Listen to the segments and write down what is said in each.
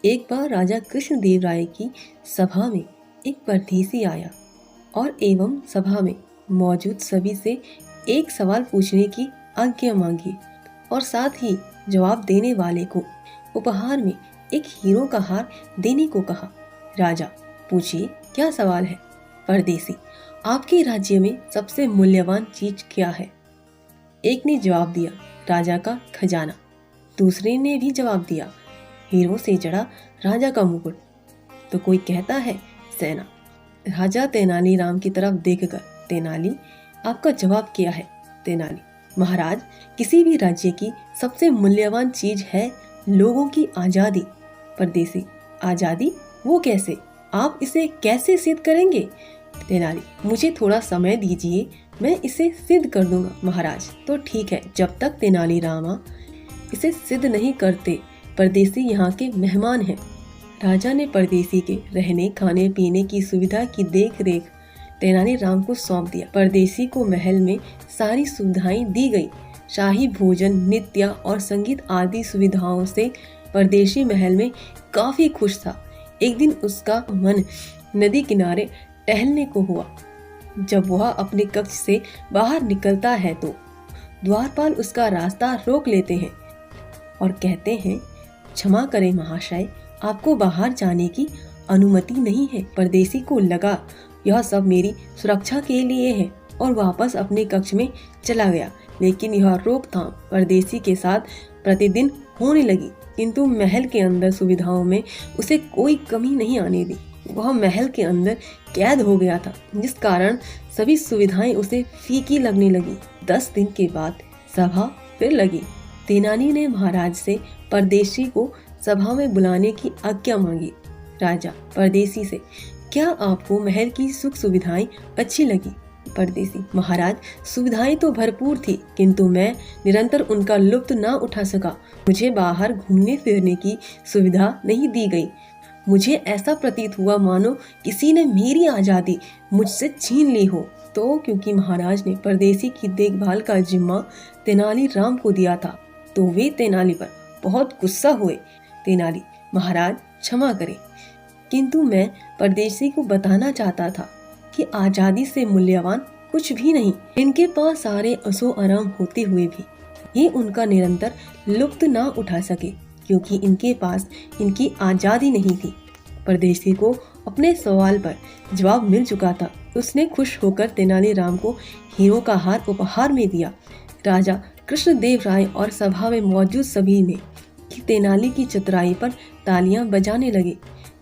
एक बार राजा कृष्णदेव राय की सभा में एक परदेसी आया और एवं सभा में मौजूद सभी से एक सवाल पूछने की आज्ञा मांगी और साथ ही जवाब देने वाले को उपहार में एक हीरो का हार देने को कहा। राजा, पूछिए क्या सवाल है? परदेसी, आपके राज्य में सबसे मूल्यवान चीज क्या है? एक ने जवाब दिया, राजा का खजाना। दूसरे ने भी जवाब दिया, हीरो से जड़ा राजा का मुकुट। तो कोई कहता है, सेना। राजा तेनालीराम की तरफ देखकर, तेनाली, आपका जवाब क्या है? तेनाली, महाराज, किसी भी राज्य की सबसे मूल्यवान चीज है लोगों की आजादी। परदेसी, आजादी? वो कैसे? आप इसे कैसे सिद्ध करेंगे? तेनाली, मुझे थोड़ा समय दीजिए, मैं इसे सिद्ध कर दूंगा महाराज। तो ठीक है, जब तक तेनालीरामा इसे सिद्ध नहीं करते, परदेसी यहाँ के मेहमान हैं। राजा ने परदेसी के रहने खाने पीने की सुविधा की देख रेख तेनालीराम को सौंप दिया। परदेसी को महल में सारी सुविधाएं दी गई। शाही भोजन, नृत्य और संगीत आदि सुविधाओं से परदेसी महल में काफी खुश था। एक दिन उसका मन नदी किनारे टहलने को हुआ। जब वह अपने कक्ष से बाहर निकलता है तो द्वारपाल उसका रास्ता रोक लेते हैं और कहते हैं, क्षमा करें महाशय, आपको बाहर जाने की अनुमति नहीं है। परदेसी को लगा यह सब मेरी सुरक्षा के लिए है और वापस अपने कक्ष में चला गया। लेकिन यह रोकथाम परदेसी के साथ प्रतिदिन होने लगी, किंतु महल के अंदर सुविधाओं में उसे कोई कमी नहीं आने दी। वह महल के अंदर कैद हो गया था, जिस कारण सभी सुविधाएं उसे फीकी लगने लगी। 10 दिन के बाद सभा फिर लगी। तेनाली ने महाराज से परदेसी को सभा में बुलाने की आज्ञा मांगी। राजा परदेसी से, क्या आपको महल की सुख सुविधाएं अच्छी लगी? परदेसी, महाराज, सुविधाएं तो भरपूर थी, किंतु मैं निरंतर उनका लुत्फ न उठा सका। मुझे बाहर घूमने फिरने की सुविधा नहीं दी गई। मुझे ऐसा प्रतीत हुआ मानो किसी ने मेरी आजादी मुझसे छीन ली हो। तो क्योंकि महाराज ने परदेसी की देखभाल का जिम्मा तेनालीराम को दिया था, तो वे तेनाली पर बहुत गुस्सा हुए। तेनाली, महाराज क्षमा करें, किंतु मैं परदेसी को बताना चाहता था कि आजादी से मूल्यवान कुछ भी नहीं। इनके पास सारे असो आराम होते हुए भी ये उनका निरंतर लुत्फ ना उठा सके, क्योंकि इनके पास इनकी आजादी नहीं थी। परदेसी को अपने सवाल पर जवाब मिल चुका था। उसने खुश होकर तेनालीराम को हीरो का हार उपहार में दिया। राजा कृष्णदेव राय और सभा में मौजूद सभी ने तेनाली की चतुराई पर तालियां बजाने लगे।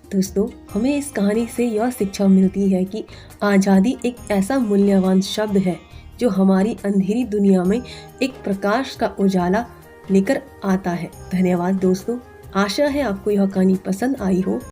दोस्तों, हमें इस कहानी से यह शिक्षा मिलती है कि आज़ादी एक ऐसा मूल्यवान शब्द है जो हमारी अंधेरी दुनिया में एक प्रकाश का उजाला लेकर आता है। धन्यवाद दोस्तों, आशा है आपको यह कहानी पसंद आई हो।